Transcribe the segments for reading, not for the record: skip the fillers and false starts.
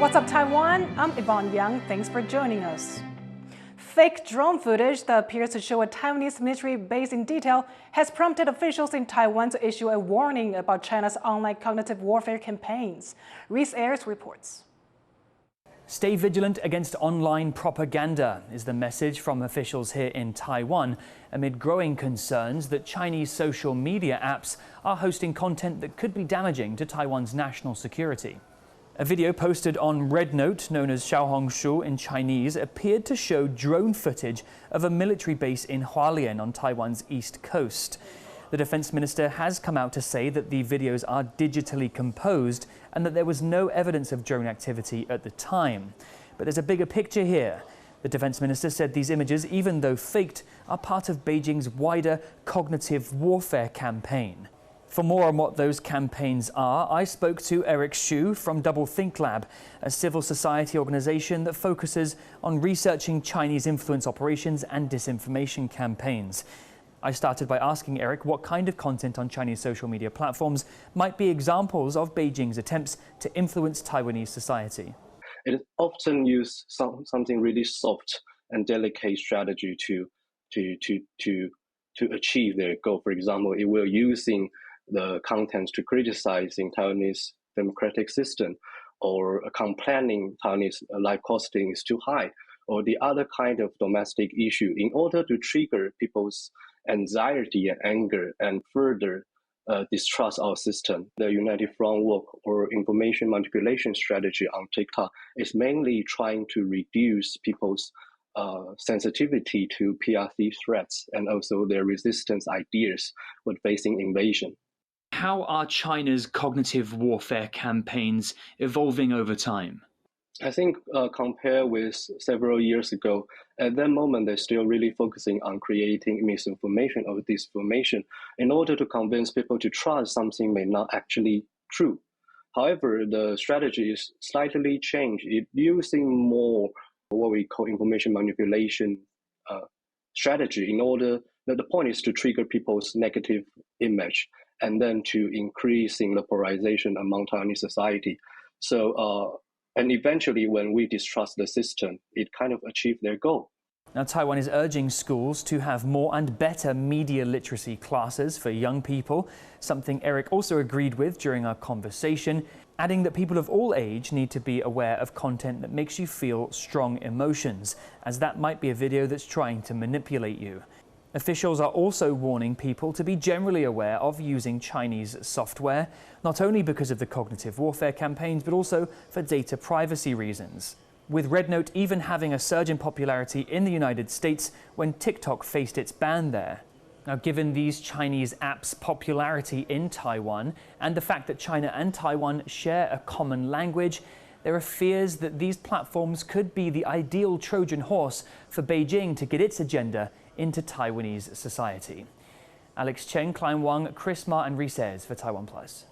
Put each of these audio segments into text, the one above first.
What's up, Taiwan? I'm Yvonne Yang. Thanks for joining us. Fake drone footage that appears to show a Taiwanese military base in detail has prompted officials in Taiwan to issue a warning about China's online cognitive warfare campaigns. Reese Ayers reports. Stay vigilant against online propaganda is the message from officials here in Taiwan amid growing concerns that Chinese social media apps are hosting content that could be damaging to Taiwan's national security. A video posted on Red Note, known as Xiaohongshu in Chinese, appeared to show drone footage of a military base in Hualien on Taiwan's east coast. The defense minister has come out to say that the videos are digitally composed and that there was no evidence of drone activity at the time. But there's a bigger picture here. The defense minister said these images, even though faked, are part of Beijing's wider cognitive warfare campaign. For more on what those campaigns are, I spoke to Eric Xu from Double Think Lab, a civil society organization that focuses on researching Chinese influence operations and disinformation campaigns. I started by asking Eric what kind of content on Chinese social media platforms might be examples of Beijing's attempts to influence Taiwanese society. It often uses something really soft and delicate strategy to achieve their goal. For example, it will using the contents to criticizing Taiwanese democratic system, or complaining Taiwanese life costing is too high, or the other kind of domestic issue, in order to trigger people's anxiety and anger and further distrust our system. The United Front work or information manipulation strategy on TikTok is mainly trying to reduce people's sensitivity to PRC threats and also their resistance ideas when facing invasion. How are China's cognitive warfare campaigns evolving over time? I think compared with several years ago, at that moment, they're still really focusing on creating misinformation or disinformation in order to convince people to trust something may not actually true. However, the strategy is slightly changed. It's using more what we call information manipulation strategy in order that the point is to trigger people's negative image and then to increasing the polarization among Taiwanese society. So, and eventually, when we distrust the system, it kind of achieved their goal. Now, Taiwan is urging schools to have more and better media literacy classes for young people, something Eric also agreed with during our conversation, adding that people of all age need to be aware of content that makes you feel strong emotions, as that might be a video that's trying to manipulate you. Officials are also warning people to be generally aware of using Chinese software, not only because of the cognitive warfare campaigns, but also for data privacy reasons. With Red Note even having a surge in popularity in the United States when TikTok faced its ban there. Now, given these Chinese apps' popularity in Taiwan and the fact that China and Taiwan share a common language, there are fears that these platforms could be the ideal Trojan horse for Beijing to get its agenda into Taiwanese society. Alex Chen, Klein Wang, Chris Ma and Reese Ayers for TaiwanPlus.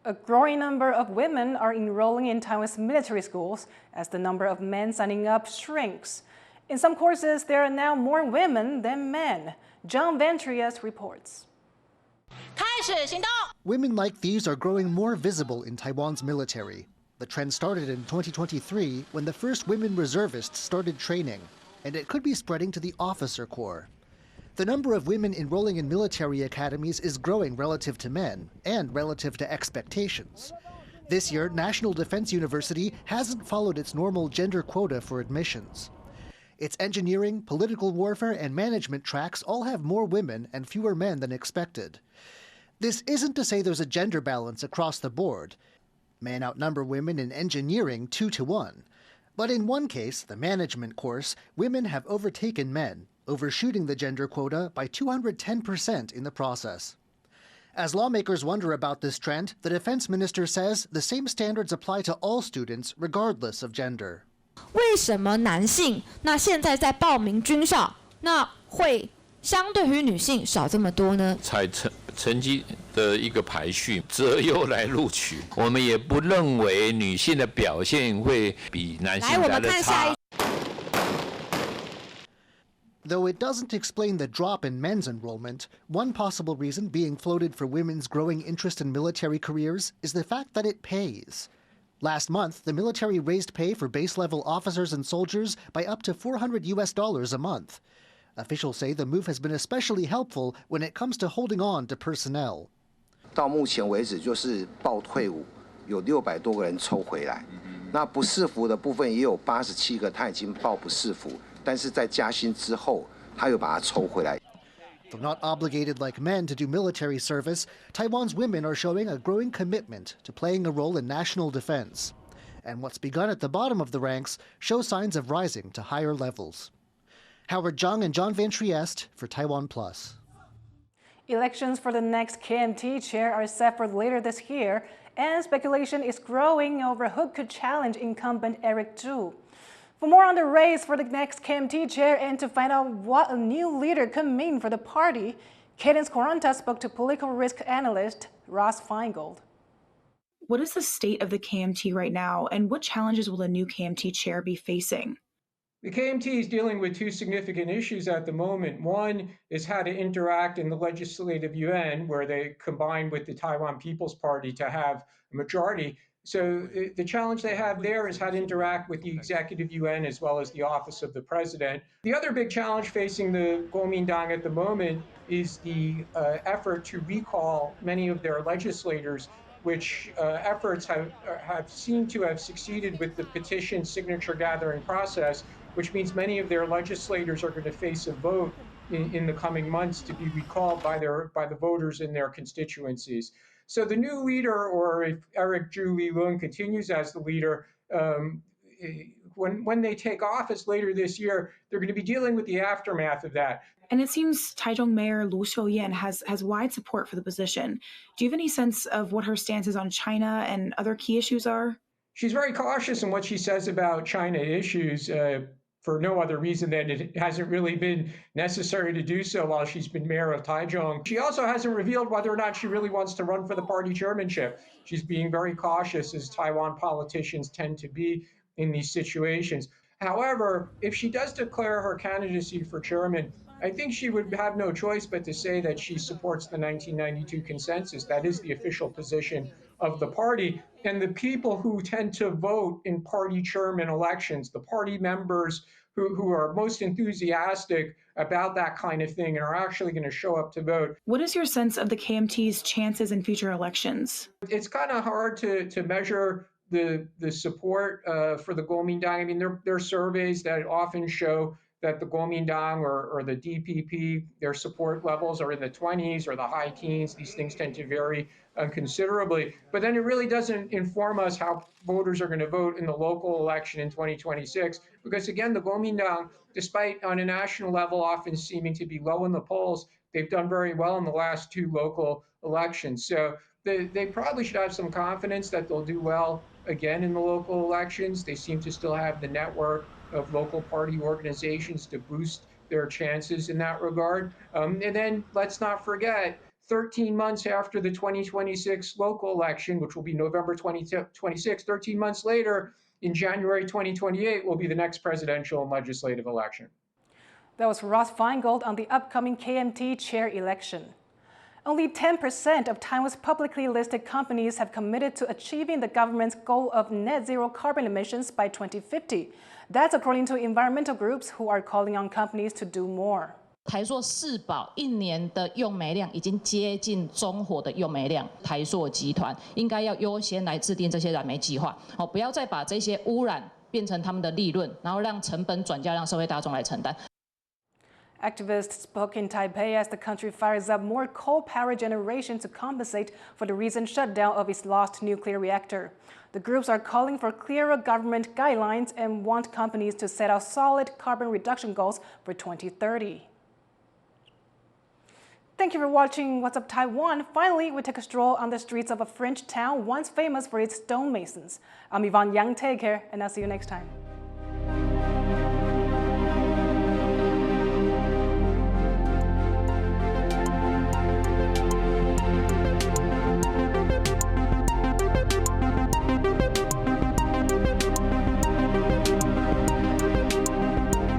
A growing number of women are enrolling in Taiwan's military schools as the number of men signing up shrinks. In some courses, there are now more women than men. John Ventrias reports. Women like these are growing more visible in Taiwan's military. The trend started in 2023 when the first women reservists started training, and it could be spreading to the officer corps. The number of women enrolling in military academies is growing relative to men and relative to expectations. This year, National Defense University hasn't followed its normal gender quota for admissions. Its engineering, political warfare, and management tracks all have more women and fewer men than expected. This isn't to say there's a gender balance across the board. Men outnumber women in engineering 2-to-1. But in one case, the management course, women have overtaken men, overshooting the gender quota by 210% in the process. As lawmakers wonder about this trend, the defense minister says the same standards apply to all students regardless of gender. 为什么男性那现在在报名军校，那会相对于女性少这么多呢？采成绩的一个排序，择优来录取。我们也不认为女性的表现会比男性来得差。Though it doesn't explain the drop in men's enrollment, one possible reason being floated for women's growing interest in military careers is the fact that it pays. Last month, the military raised pay for base-level officers and soldiers by up to $400 a month. Officials say the move has been especially helpful when it comes to holding on to personnel. 到目前为止，就是报退伍有600多个人抽回来，那不适服的部分也有87个，他已经报不适服，但是在加薪之后，他又把它抽回来。 Though not obligated like men to do military service, Taiwan's women are showing a growing commitment to playing a role in national defense. And what's begun at the bottom of the ranks shows signs of rising to higher levels. Howard Zhang and John Van Trieste for TaiwanPlus. Elections for the next KMT chair are set for later this year, and speculation is growing over who could challenge incumbent Eric Zhu. For more on the race for the next KMT chair and to find out what a new leader could mean for the party, Cadence Quaranta spoke to political risk analyst Ross Feingold. What is the state of the KMT right now, and what challenges will the new KMT chair be facing? The KMT is dealing with two significant issues at the moment. One is how to interact in the legislative yuan, where they combine with the Taiwan People's Party to have a majority. So the challenge they have there is how to interact with the executive yuan as well as the office of the president. The other big challenge facing the Kuomintang at the moment is the effort to recall many of their legislators, which efforts have seemed to have succeeded with the petition signature gathering process, which means many of their legislators are going to face a vote in the coming months to be recalled by the voters in their constituencies. So the new leader, or if Eric Zhu Li-lun continues as the leader, when they take office later this year, they're going to be dealing with the aftermath of that. And it seems Taichung Mayor Lu Xiuyan has wide support for the position. Do you have any sense of what her stances on China and other key issues are? She's very cautious in what she says about China issues. For no other reason than it hasn't really been necessary to do so while she's been mayor of Taichung. She also hasn't revealed whether or not she really wants to run for the party chairmanship. She's being very cautious, as Taiwan politicians tend to be in these situations. However, if she does declare her candidacy for chairman, I think she would have no choice but to say that she supports the 1992 consensus. That is the official position of the party. And the people who tend to vote in party chairman elections, the party members who are most enthusiastic about that kind of thing and are actually going to show up to vote. What is your sense of the KMT's chances in future elections? It's kind of hard to measure the support for the Kuomintang. I mean, there are surveys that often show that the Kuomintang or the DPP, their support levels are in the 20s or the high teens. These things tend to vary considerably. But then it really doesn't inform us how voters are going to vote in the local election in 2026. Because again, the Kuomintang, despite on a national level often seeming to be low in the polls, they've done very well in the last two local elections. So they probably should have some confidence that they'll do well again in the local elections. They seem to still have the network of local party organizations to boost their chances in that regard. And then let's not forget, 13 months after the 2026 local election, which will be November 2026, 13 months later, in January 2028, will be the next presidential and legislative election. That was Ross Feingold on the upcoming KMT chair election. Only 10% of Taiwan's publicly listed companies have committed to achieving the government's goal of net zero carbon emissions by 2050. That's according to environmental groups who are calling on companies to do more. 台塑四宝1年的用煤量已经接近中火的用煤量，台塑集团应该要优先来制定这些燃煤计划，不要再把这些污染变成他们的利润，然后让成本转嫁让社会大众来承担。 Activists spoke in Taipei as the country fires up more coal power generation to compensate for the recent shutdown of its lost nuclear reactor. The groups are calling for clearer government guidelines and want companies to set out solid carbon reduction goals for 2030. Thank you for watching What's Up Taiwan. Finally, we take a stroll on the streets of a French town once famous for its stonemasons. I'm Yvonne Yang. Take care, and I'll see you next time.